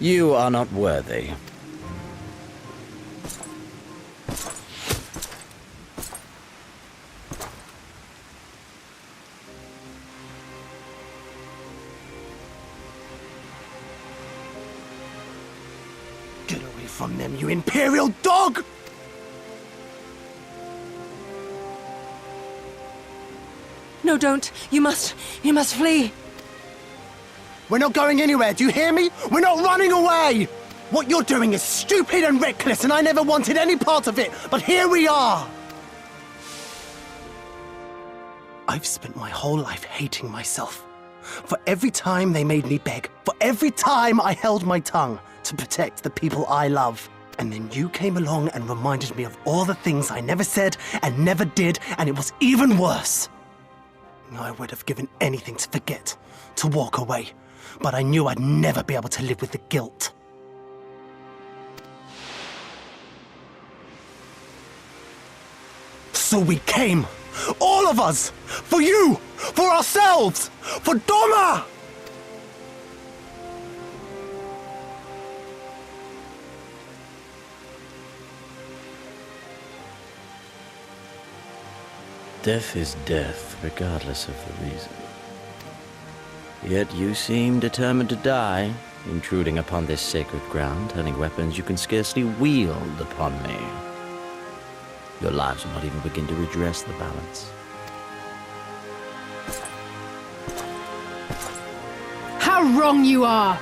You are not worthy. Get away from them, you Imperial dog! No, don't. You must flee. We're not going anywhere, do you hear me? We're not running away! What you're doing is stupid and reckless, and I never wanted any part of it, but here we are! I've spent my whole life hating myself. For every time they made me beg, for every time I held my tongue to protect the people I love. And then you came along and reminded me of all the things I never said and never did, and it was even worse. I would have given anything to forget, to walk away, but I knew I'd never be able to live with the guilt. So we came, all of us, for you, for ourselves, for Doma! Death is death, regardless of the reason. Yet you seem determined to die, intruding upon this sacred ground, turning weapons you can scarcely wield upon me. Your lives will not even begin to redress the balance. How wrong you are!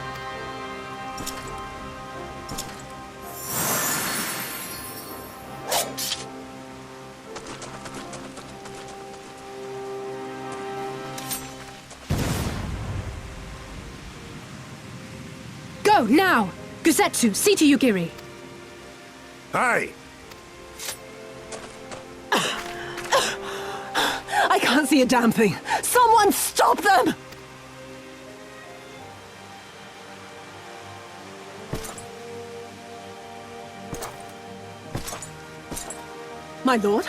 Go, now! Gusetsu, see to Yugiri. Hey! I can't see a damn thing. Someone stop them! My lord?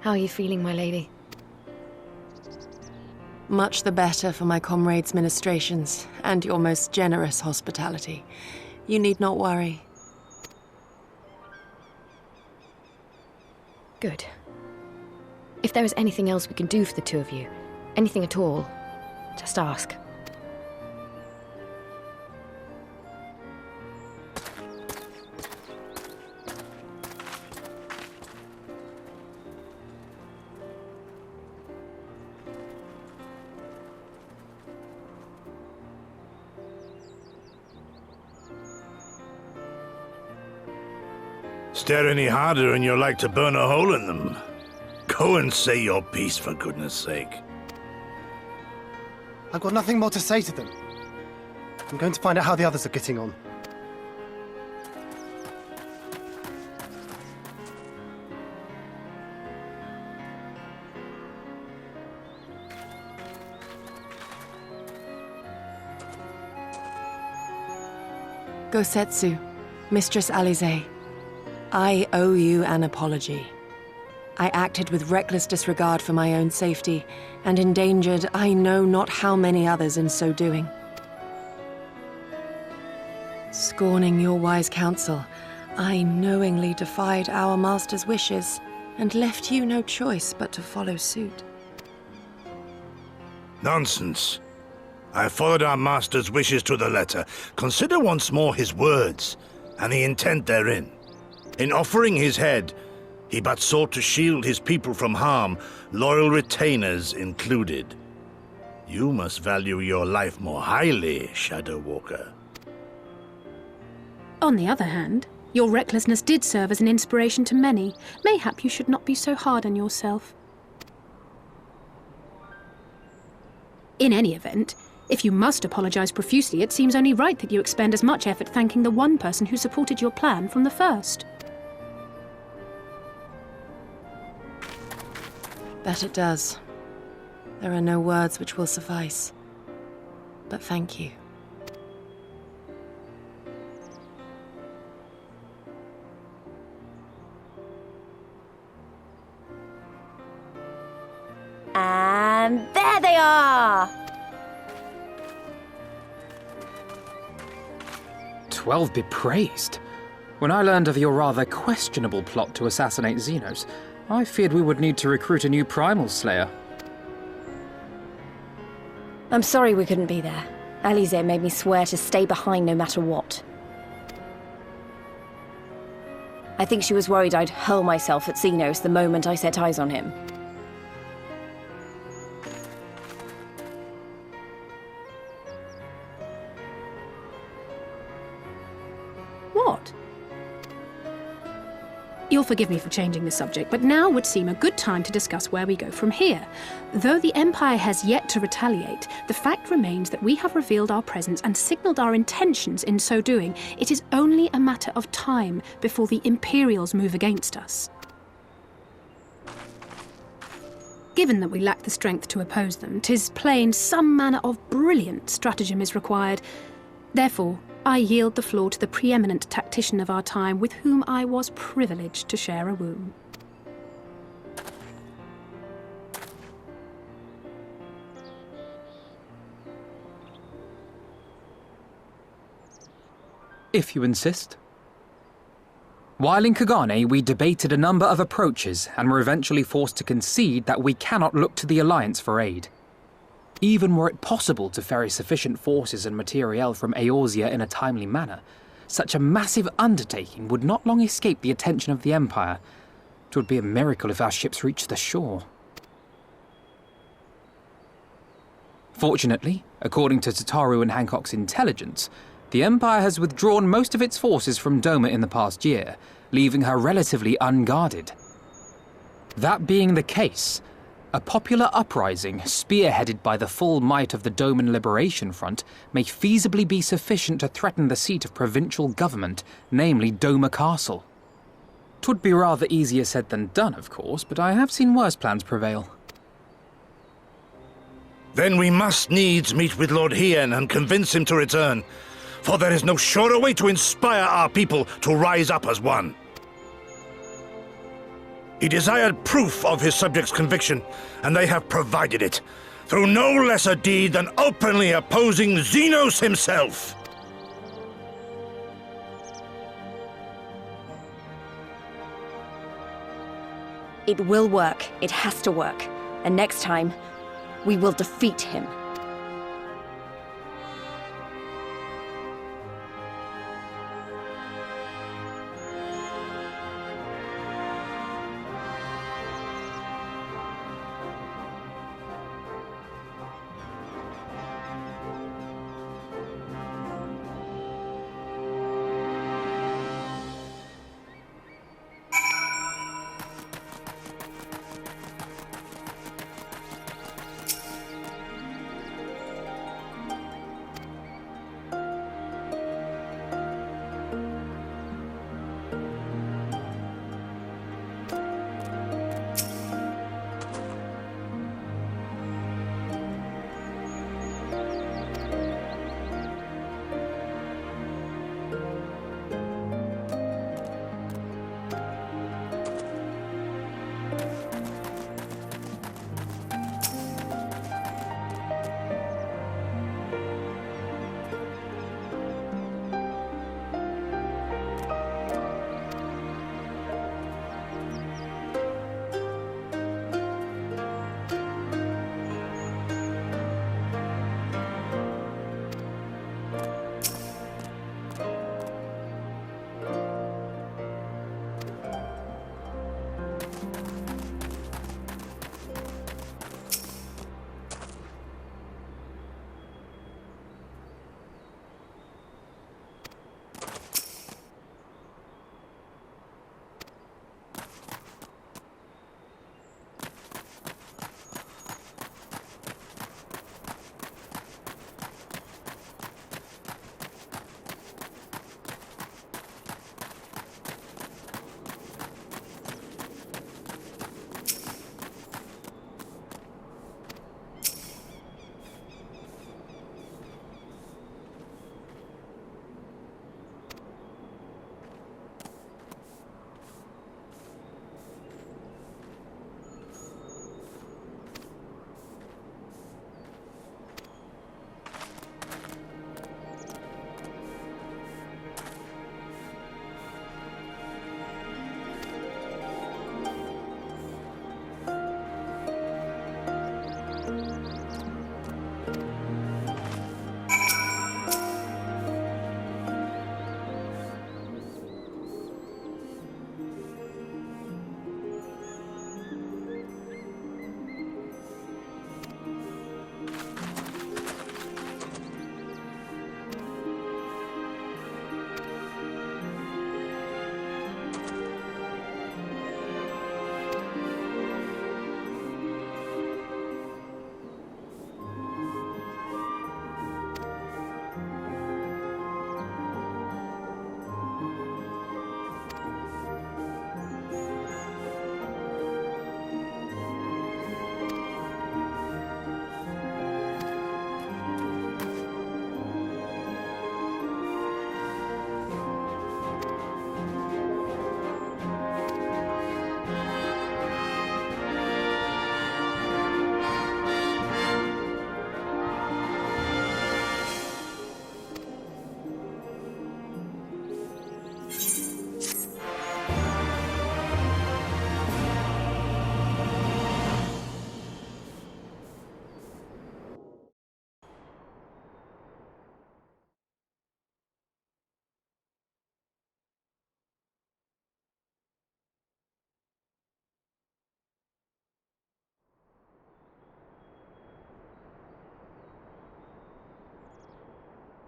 How are you feeling, my lady? Much the better for my comrades' ministrations and your most generous hospitality. You need not worry. Good. If there is anything else we can do for the two of you, anything at all, just ask. Stare any harder and you're like to burn a hole in them. Go and say your piece, for goodness sake. I've got nothing more to say to them. I'm going to find out how the others are getting on. Gosetsu, Mistress Alize, I owe you an apology. I acted with reckless disregard for my own safety, and endangered I know not how many others in so doing. Scorning your wise counsel, I knowingly defied our master's wishes, and left you no choice but to follow suit. Nonsense. I followed our master's wishes to the letter. Consider once more his words, and the intent therein. In offering his head, he but sought to shield his people from harm, loyal retainers included. You must value your life more highly, Shadow Walker. On the other hand, your recklessness did serve as an inspiration to many. Mayhap you should not be so hard on yourself. In any event, if you must apologize profusely, it seems only right that you expend as much effort thanking the one person who supported your plan from the first. That it does. There are no words which will suffice. But thank you. And there they are! 12 be praised. When I learned of your rather questionable plot to assassinate Xenos, I feared we would need to recruit a new primal slayer. I'm sorry we couldn't be there. Alize made me swear to stay behind no matter what. I think she was worried I'd hurl myself at Xenos the moment I set eyes on him. What? You'll forgive me for changing the subject, but now would seem a good time to discuss where we go from here. Though the Empire has yet to retaliate, the fact remains that we have revealed our presence and signaled our intentions in so doing. It is only a matter of time before the Imperials move against us. Given that we lack the strength to oppose them, 'tis plain some manner of brilliant stratagem is required. Therefore, I yield the floor to the preeminent tactician of our time, with whom I was privileged to share a room. If you insist. While in Kagane, we debated a number of approaches and were eventually forced to concede that we cannot look to the Alliance for aid. Even were it possible to ferry sufficient forces and materiel from Eorzea in a timely manner, such a massive undertaking would not long escape the attention of the Empire. It would be a miracle if our ships reached the shore. Fortunately, according to Tataru and Hancock's intelligence, the Empire has withdrawn most of its forces from Doma in the past year, leaving her relatively unguarded. That being the case, a popular uprising, spearheaded by the full might of the Doman Liberation Front, may feasibly be sufficient to threaten the seat of provincial government, namely Doma Castle. 'Twould be rather easier said than done, of course, but I have seen worse plans prevail. Then we must needs meet with Lord Hien and convince him to return, for there is no surer way to inspire our people to rise up as one. He desired proof of his subjects' conviction, and they have provided it, through no less a deed than openly opposing Xenos himself. It will work. It has to work. And next time, we will defeat him.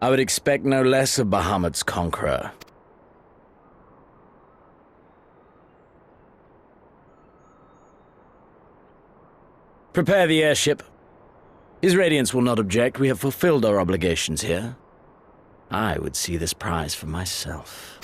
I would expect no less of Bahamut's conqueror. Prepare the airship. His Radiance will not object. We have fulfilled our obligations here. I would see this prize for myself.